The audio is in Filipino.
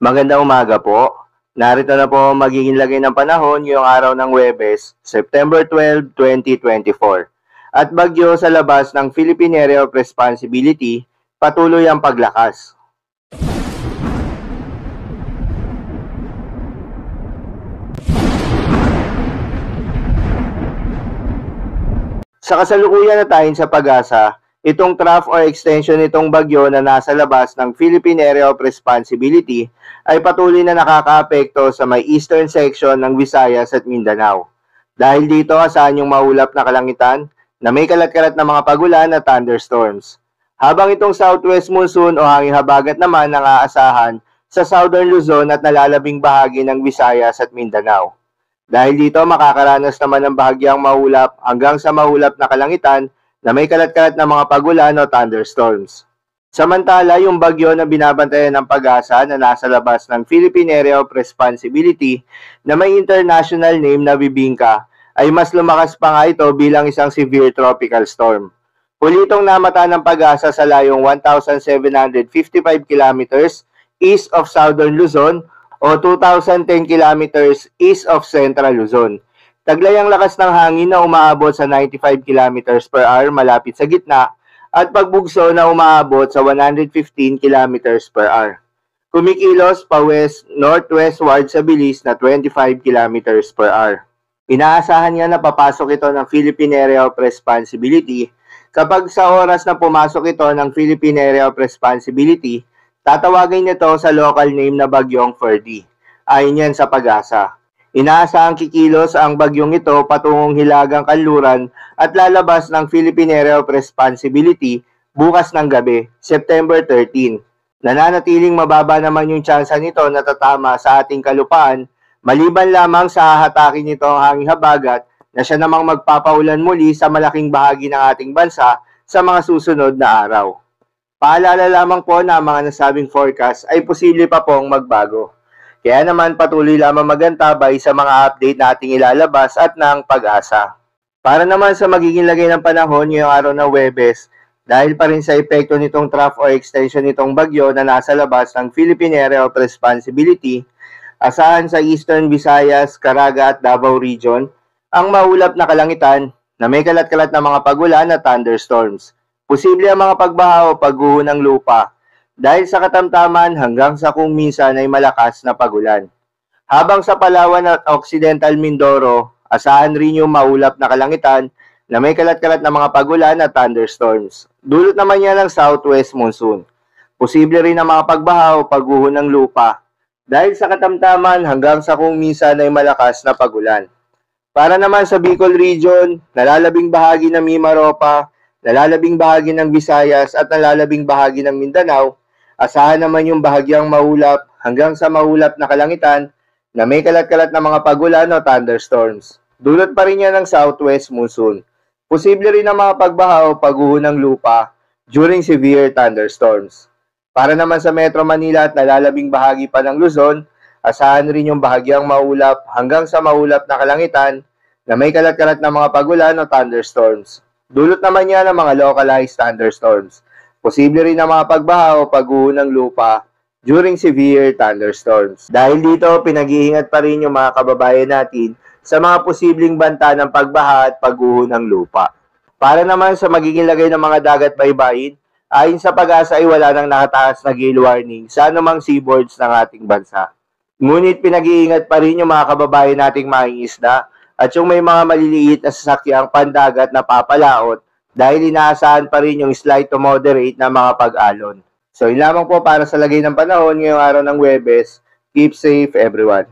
Magandang umaga po. Narito na po ang magiging lagay ng panahon ngayong araw ng Huwebes, September 12, 2024. At bagyo sa labas ng Philippine Area of Responsibility, patuloy ang paglakas. Sa kasalukuyan na tayo sa pag-asa, itong trough or extension nitong bagyo na nasa labas ng Philippine Area of Responsibility ay patuloy na nakakaapekto sa may eastern section ng Visayas at Mindanao. Dahil dito, asahan yung maulap na kalangitan na may kalat-kalat na mga pagulan at thunderstorms. Habang itong southwest monsoon o hanging habagat naman ang aasahan sa southern Luzon at nalalabing bahagi ng Visayas at Mindanao. Dahil dito, makakaranas naman ng bahagyang maulap hanggang sa maulap na kalangitan na may kalat-kalat na mga pagulan o thunderstorms. Samantala, yung bagyo na binabantayan ng pag-asa na nasa labas ng Philippine Area of Responsibility na may international name na Bibingka ay mas lumakas pa nga ito bilang isang severe tropical storm. Huli itong namata ng pag-asa sa layong 1,755 kilometers east of southern Luzon o 2,010 kilometers east of central Luzon. Taglay ang lakas ng hangin na umaabot sa 95 kilometers per hour malapit sa gitna at pagbugso na umaabot sa 115 kilometers per hour. Kumikilos pa west-northwestward sa bilis na 25 kilometers per hour. Inaasahan nga na papasok ito ng Philippine Area of Responsibility. Kapag sa oras na pumasok ito ng Philippine Area of Responsibility, tatawagin nito sa local name na Bagyong Ferdy. Ayon yan sa pag-asa. Inaasahang kikilos ang bagyong ito patungong Hilagang Kanluran at lalabas ng Philippine Area of Responsibility bukas ng gabi, September 13. Nananatiling mababa naman yung tsansa nito na tatama sa ating kalupaan, maliban lamang sa hahatakin nito ang hanging habagat na siya namang magpapaulan muli sa malaking bahagi ng ating bansa sa mga susunod na araw. Paalala lamang po na ang mga nasabing forecast ay posible pa pong magbago. Kaya naman patuloy lamang magantabay sa mga update na ating ilalabas at ng pag-asa. Para naman sa magiging lagay ng panahon ngayong araw ng Huwebes, dahil pa rin sa epekto nitong trough or extension nitong bagyo na nasa labas ng Philippine Area of Responsibility, asahan sa Eastern Visayas, Caraga at Davao Region ang maulap na kalangitan na may kalat-kalat na mga pagulan at thunderstorms. Posible ang mga pagbaha o pagguho ng lupa dahil sa katamtaman hanggang sa kung minsan ay malakas na pagulan. Habang sa Palawan at Occidental Mindoro, asahan rin yung maulap na kalangitan na may kalat-kalat na mga pagulan at thunderstorms. Dulot naman yan ng southwest monsoon. Posible rin ang mga pagbaha o pagguho ng lupa dahil sa katamtaman hanggang sa kung minsan ay malakas na pagulan. Para naman sa Bicol Region, nalalabing bahagi ng Mimaropa, nalalabing bahagi ng Visayas at nalalabing bahagi ng Mindanao, asahan naman yung bahagyang maulap hanggang sa maulap na kalangitan na may kalat-kalat na mga pagulan o thunderstorms. Dulot pa rin yan ng southwest monsoon. Posible rin ang mga pagbaha o pagguho ng lupa during severe thunderstorms. Para naman sa Metro Manila at nalalabing bahagi pa ng Luzon, asahan rin yung bahagyang maulap hanggang sa maulap na kalangitan na may kalat-kalat na mga pagulan o thunderstorms. Dulot naman yan ng mga localized thunderstorms. Posible rin ang mga pagbaha o pagguho ng lupa during severe thunderstorms. Dahil dito, pinag-iingat pa rin yung mga kababayan natin sa mga posibleng banta ng pagbaha at pagguho ng lupa. Para naman sa magiging lagay ng mga dagat baybayin, ayon sa pag-asa ay wala nang nakataas na gale warning sa anumang seaboards ng ating bansa. Ngunit pinag-iingat pa rin yung mga kababayan nating mangingisda at yung may mga maliliit na sasakyang pandagat na papalaot dahil inaasahan pa rin yung slight to moderate na mga pag-alon. So, yun lamang po para sa lagay ng panahon ngayong araw ng Huwebes. Keep safe everyone.